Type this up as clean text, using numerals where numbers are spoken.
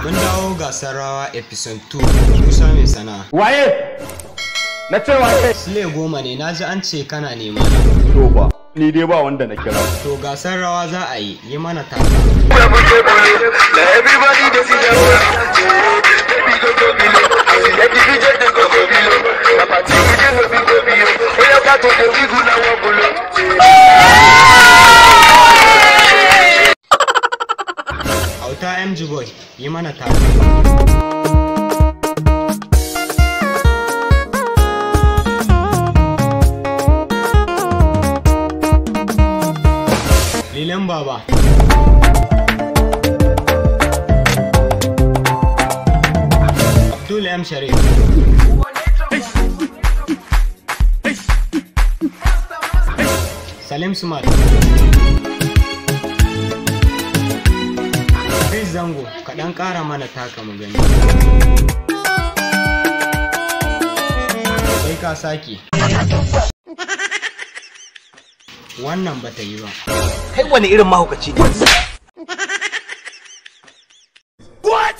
Mun dawo gasar rawa episode 2. Musa mai sana'a. Waye? Na ce waye? Suleh Goma ne, na ji an ce kana nema. To ba, ni dai ba wanda na kira. To gasar rawa za a yi mana taka. Auta MG boy, yi mana taka. Lilin baba. Abdul M Sharif. Salim Smart. Zango, kaɗan ƙara mana taka mu gani. Sai ka sake. Wannan bata yi ba. Kai wani irin mahaukaci ne? What?